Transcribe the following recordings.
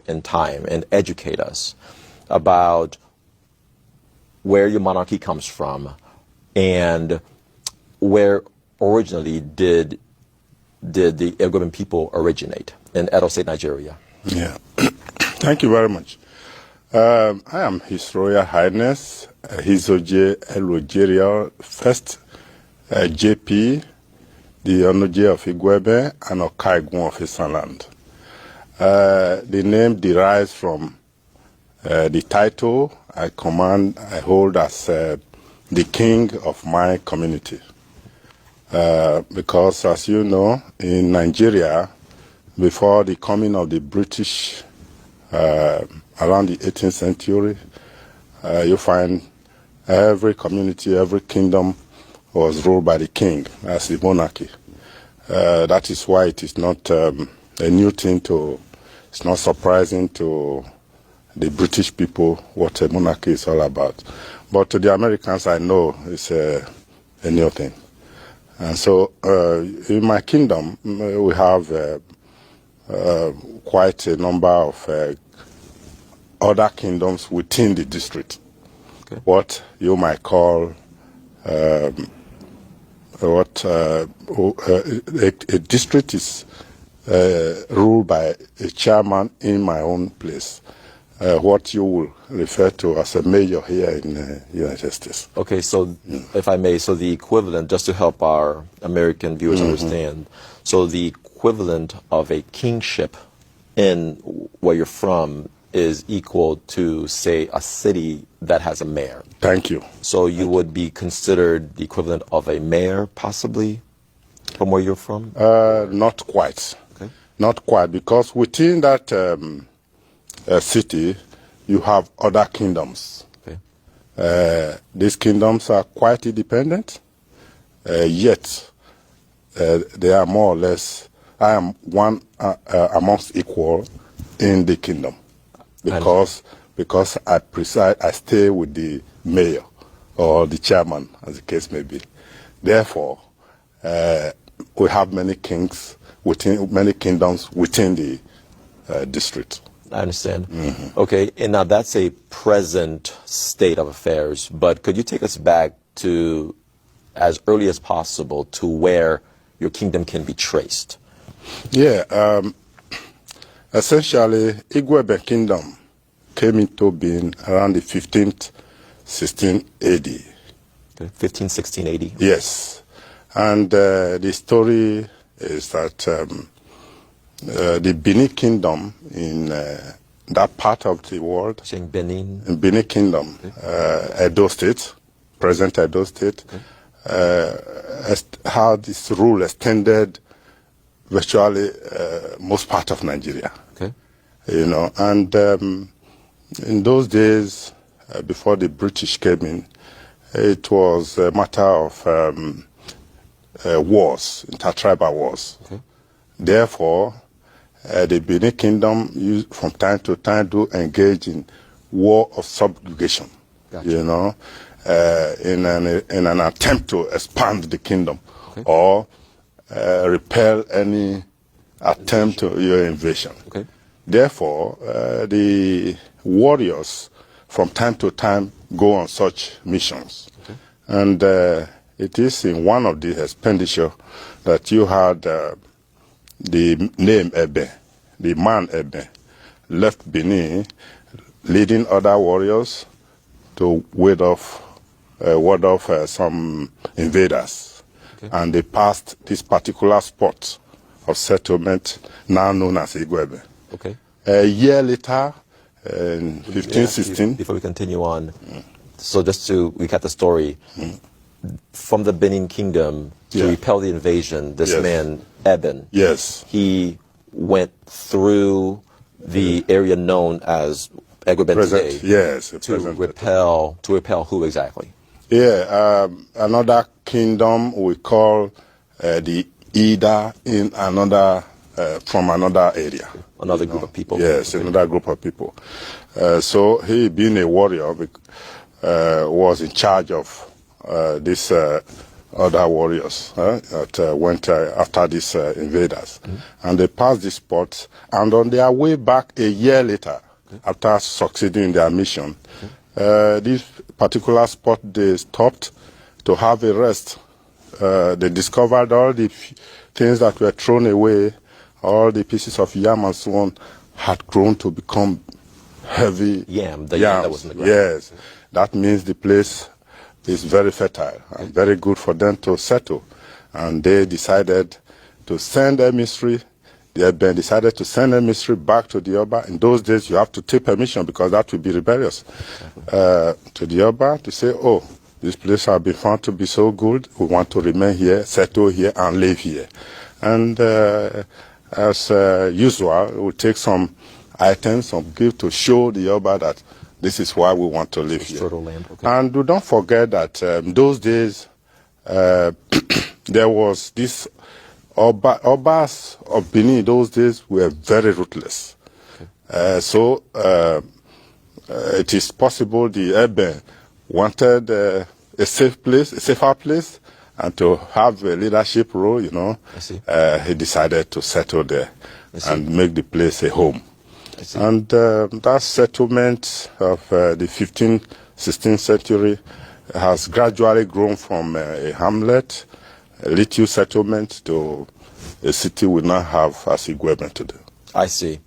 in time and educate us about where your monarchy comes from and where originally did the Igbo people originate in Edo State, Nigeria? Yeah, thank you very much. I am His Royal Highness Hizoje Elojerial First JP, the Onoje of Igwebe and Okaigun of Isanland. The name derives from the title I hold as the king of my community. Because, as you know, in Nigeria, before the coming of the British around the 18th century, you find every community, every kingdom was ruled by the king as the monarchy. That is why it is not a new thing it's not surprising to the British people what a monarchy is all about. But to the Americans, I know it's a new thing. And so in my kingdom, we have quite a number of other kingdoms within the district. Okay. What you might call a district is ruled by a chairman in my own place. What you will refer to as a mayor here in the United States. Okay, so if I may, so the equivalent, just to help our American viewers understand, so the equivalent of a kingship in where you're from is equal to, say, a city that has a mayor. Thank you. So you would be considered the equivalent of a mayor, possibly, from where you're from? Not quite. Okay. Not quite, because within that city, you have other kingdoms. Okay. These kingdoms are quite independent, yet they are more or less, I am one amongst equal in the kingdom. Because I stay with the mayor or the chairman, as the case may be. Therefore, we have many kingdoms within the district. I understand. Okay, and now that's a present state of affairs, but could you take us back to as early as possible to where your kingdom can be traced? Yeah, essentially, Igwebe Kingdom came into being around the 15th, 16 AD. Okay, 15, 16 AD. Yes. And the story is that the Benin Kingdom in that part of the world. Saying Benin? In Benin Kingdom, okay. Edo State, present Edo State, okay. How this rule extended virtually most part of Nigeria. Okay. You know, and in those days, before the British came in, it was a matter of wars, intertribal wars. Okay. Therefore, the Benin Kingdom from time to time do engage in war of subjugation. Gotcha. You know, in an attempt to expand the kingdom, okay. Or repel any attempt to your invasion. Okay. Therefore, the warriors from time to time go on such missions. Okay. And it is in one of the expenditure that you had the name Ebe, the man Ebe, left Benin, leading other warriors to ward off some invaders. Okay. And they passed this particular spot of settlement now known as Igwebe. Okay. A year later, in 1516. Before we continue on, so just to recap the story, from the Benin Kingdom to repel the invasion, this man, Eben, he went through the area known as Egweben today. Yes. To repel who exactly? Yeah, another kingdom we call the Ida in another, from another area. Another group of people. Yes, another group of people. So he, being a warrior, was in charge of this other warriors that went after these invaders. And they passed this spot, and on their way back a year later, after succeeding in their mission, this particular spot they stopped to have a rest. They discovered all the things that were thrown away, all the pieces of yam and so on, had grown to become heavy Yam, the yams. yam that was in the ground. Yes, that means the place is very fertile and very good for them to settle. And they decided to send emissary. The Eben decided to send emissary back to the Oba. In those days, you have to take permission because that would be rebellious. To the Oba to say, oh, this place has been found to be so good. We want to remain here, settle here, and live here. And as usual, we'll take some items, some gifts to show the Oba that this is why we want to live here. Fertile land, okay. And we don't forget that in those days, there was this Obas of Benin in those days were very ruthless. Okay. So it is possible the Eben wanted a safe place, a safer place, and to have a leadership role, you know. I see. He decided to settle there and make the place a home. And that settlement of the 15th, 16th century has gradually grown from a hamlet, a little settlement, to a city we now have as Igweben today. I see.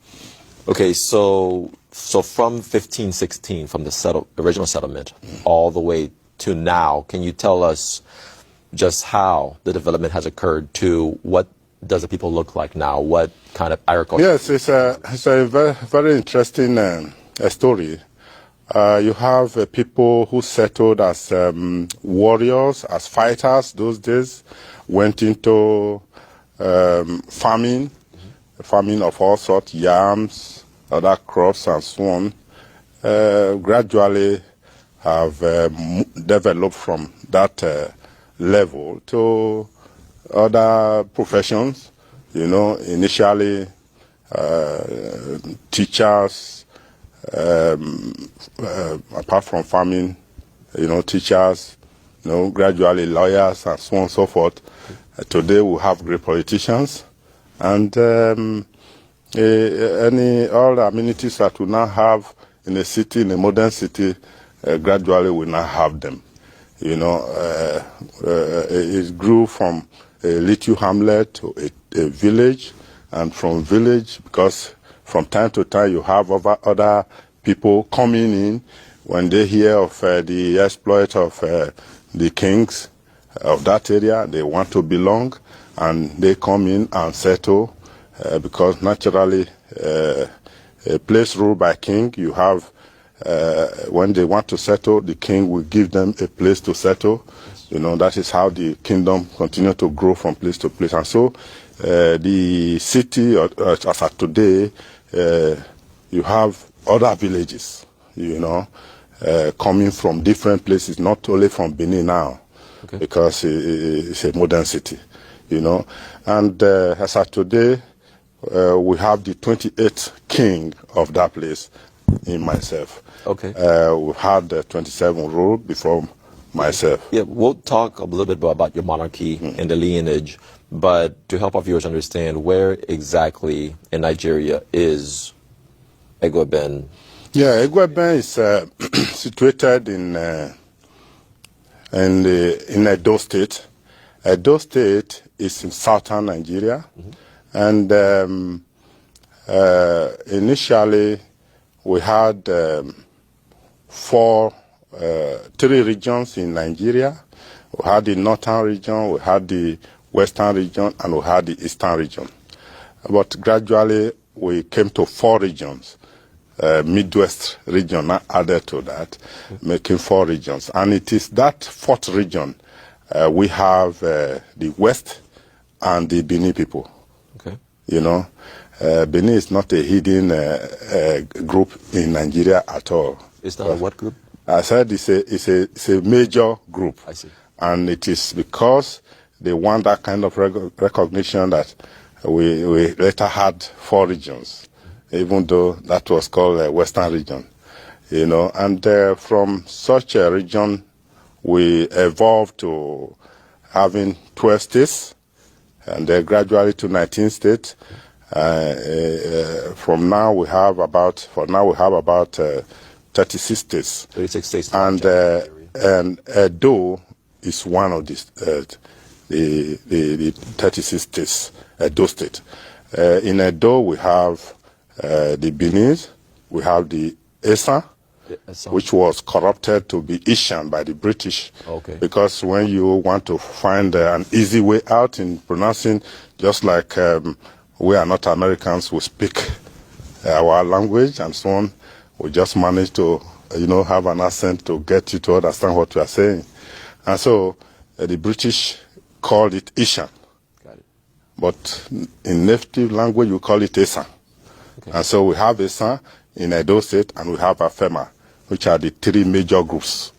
Okay, so from 1516, from the original settlement, all the way to now, can you tell us just how the development has occurred to what does the people look like now? What kind of agriculture? Yes, it's a very, very interesting story. You have people who settled as warriors, as fighters those days, went into farming, farming of all sorts, yams, other crops and so on, gradually have developed from that level to other professions. You know, initially teachers, apart from farming, you know, teachers, you know, gradually lawyers and so on and so forth. Today we have great politicians, and all the amenities that we now have in a city, in a modern city, gradually we now have them. You know, it grew from a little hamlet to a village, and from village, because from time to time you have other people coming in when they hear of the exploit of the kings of that area. They want to belong, and they come in and settle, because naturally a place ruled by king, you have when they want to settle, the king will give them a place to settle. You know, that is how the kingdom continue to grow from place to place. And so the city, as of today, you have other villages, you know, coming from different places, not only from Benin now, okay, because it's a modern city, you know. And as of today, we have the 28th king of that place in myself. Okay. We've had 27 rule before myself. Yeah, we'll talk a little bit about your monarchy and the lineage, but to help our viewers understand, where exactly in Nigeria is Egweben? Yeah, Egweben is situated in Edo State. Edo State is in southern Nigeria, and initially we had three regions in Nigeria. We had the northern region, we had the western region, and we had the eastern region. But gradually we came to 4 regions. Midwest region added to that, making 4 regions. And it is that 4th region we have the West and the Benin people. Okay. You know, Benin is not a hidden group in Nigeria at all. It's not a what group? I said it's a major group. I see. And it is because they want that kind of recognition that we later had 4 regions, even though that was called a Western region. You know, and from such a region, we evolved to having 12 states, and then gradually to 19 states. From now we have about 36 states. 36 states. And Edo is one of the 36 states, Edo State. In Edo, we have the Benin, we have the Esan, which was corrupted to be Ishan by the British. Okay. Because when you want to find an easy way out in pronouncing, just like we are not Americans, we speak our language and so on, we just manage to, have an accent to get you to understand what we are saying. And so the British called it Ishan. Got it. But in native language, we call it Esan. Okay. And so we have Esan in Edo State, and we have Afema, which are the three major groups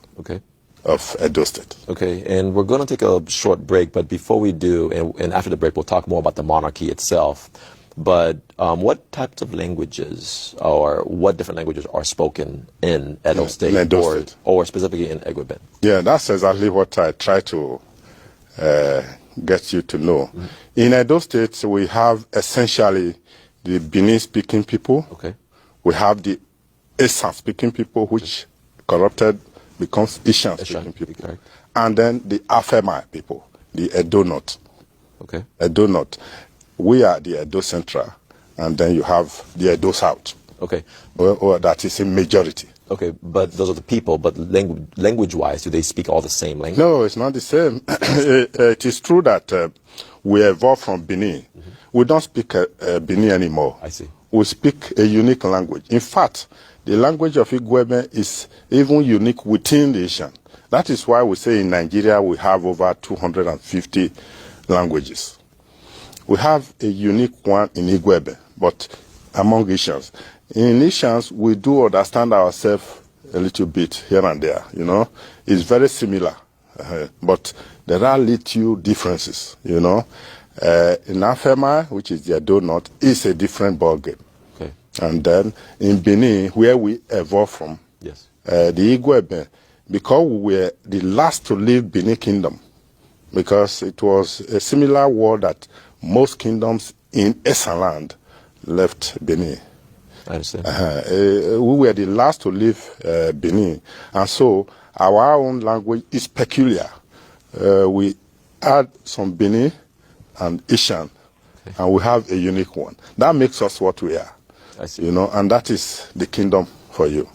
of Edo State. Okay, and we're going to take a short break, but before we do, and after the break, we'll talk more about the monarchy itself. But what types of languages, or what different languages are spoken in Edo State, in Edo State, or specifically in Egweben? Yeah, that's exactly what I try to get you to know. Mm-hmm. In Edo State, we have essentially the Benin-speaking people. Okay. We have the Esan-speaking people, which corrupted becomes Ishan-speaking people. Correct. And then the Afema people, the Edo North. Okay. Edo North. We are the Edo Central, and then you have the Edo South. Okay. Or that is a majority. Okay, but those are the people, but language-wise, do they speak all the same language? No, it's not the same. It is true that we evolved from Benin. Mm-hmm. We don't speak Benin anymore. I see. We speak a unique language. In fact, the language of Igwebe is even unique within the Asian. That is why we say in Nigeria we have over 250 languages. We have a unique one in Igwebe, but among Asians. In Asians, we do understand ourselves a little bit here and there, It's very similar, but there are little differences, In Afema, which is the Edo North, is a different ballgame. Okay. And then in Benin, where we evolved from, yes, the Igwebe, because we were the last to leave Benin Kingdom, because it was a similar war that most kingdoms in Esan land left Benin. I understand. We were the last to leave Benin, and so our own language is peculiar. We add some Benin and Ishan, and we have a unique one. That makes us what we are. I see. And that is the kingdom for you.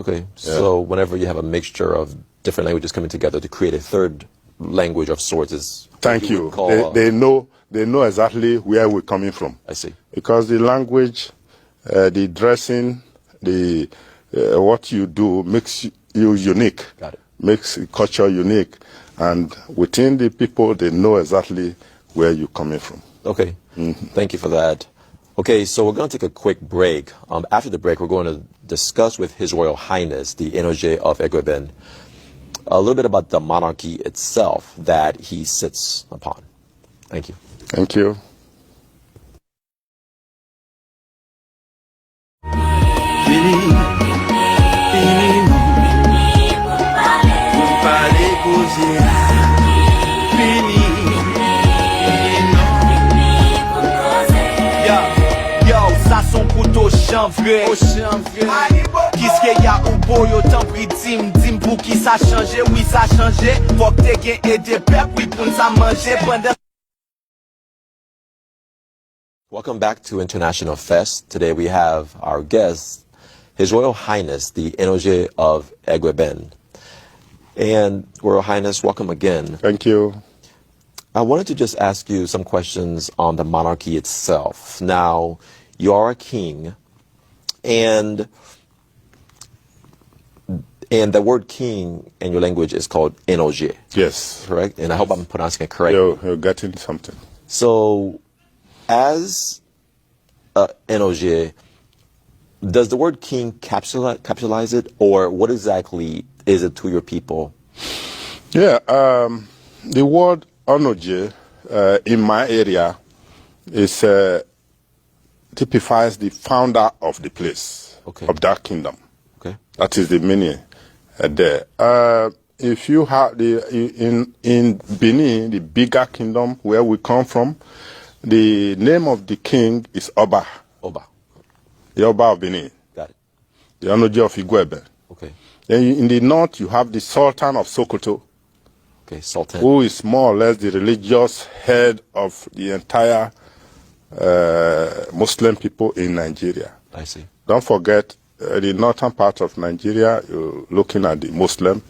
Okay, yeah. So whenever you have a mixture of different languages coming together to create a third language of sorts, is thank you. They know exactly where we're coming from. I see. Because the language, the dressing, the what you do makes you unique. Got it. Makes culture unique, and within the people, they know exactly where you're coming from. Okay. Mm-hmm. Thank you for that. Okay, so we're going to take a quick break. After the break, we're going to discuss with His Royal Highness, the Enoje of Egweben, a little bit about the monarchy itself that he sits upon. Thank you. Thank you. Son couteau chanvré Kiske ya ou bo yo tan pri dim pou ki sa chanje. Oui sa chanje, fok te gen ede pep, oui pou sa manje pendant. Welcome back to International Fest. Today we have our guest, His Royal Highness, the Enoje of Egweben. And Royal Highness, welcome again. Thank you. I wanted to just ask you some questions on the monarchy itself. Now, you are a king, and the word king in your language is called Enoje. Yes. Correct? And I hope I'm pronouncing it correctly. You're getting something. So, as Enoje, does the word king capitalize it, or what exactly is it to your people? Yeah, the word Enoje in my area is typifies the founder of the place, okay, of that kingdom. Okay. That is the meaning there. if you have in Benin, the bigger kingdom where we come from, the name of the king is Oba, Oba. the Oba of Benin, Got it. the Onoje of Igwebe. Okay. Then in the north, you have the Sultan of Sokoto, Okay. Sultan. who is more or less the religious head of the entire Muslim people in Nigeria. I see. Don't forget, the northern part of Nigeria, you're looking at the Muslim,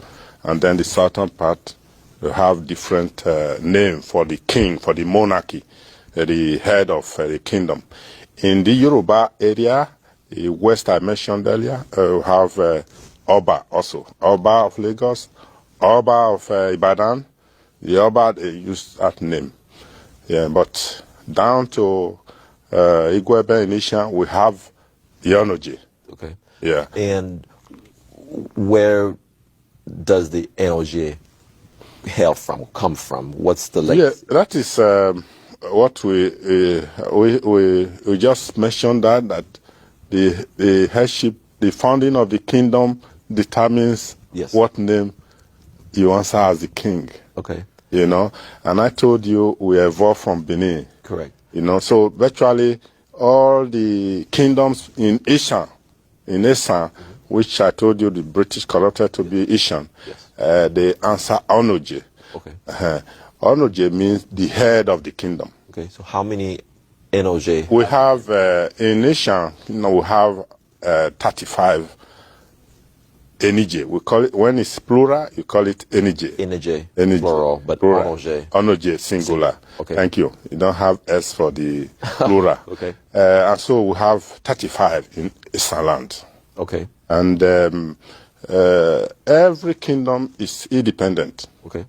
and then the southern part, you have different name for the king, for the monarchy, the head of the kingdom. In the Yoruba area, the west I mentioned earlier, you have Oba also. Oba of Lagos, Oba of Ibadan. The Oba, they use that name. Yeah, but down to Igwebe in Isha, we have the Onoje. Okay. Yeah. And where does the NOJ hail from, come from? What's the link? Yeah, that is what we just mentioned, that the headship, the founding of the kingdom determines Yes. what name you answer as the king. Okay. You know, and I told you we evolved from Benin. Correct. You know, so virtually all the kingdoms in Ishan, which I told you the British corrupted to be Ishan, Yes. they answer Onoje. Okay. Onoje means the head of the kingdom. Okay. So how many NOJ? We have in Ishan, we have 35 Enije. We call it, when it's plural, you call it Enije. NOJ, Enije. plural, but Plural. NOJ. Onoje, singular. Okay. Thank you. You don't have S for the plural. Okay. And so we have 35 in Eastern land. Okay. And every kingdom is independent. Okay.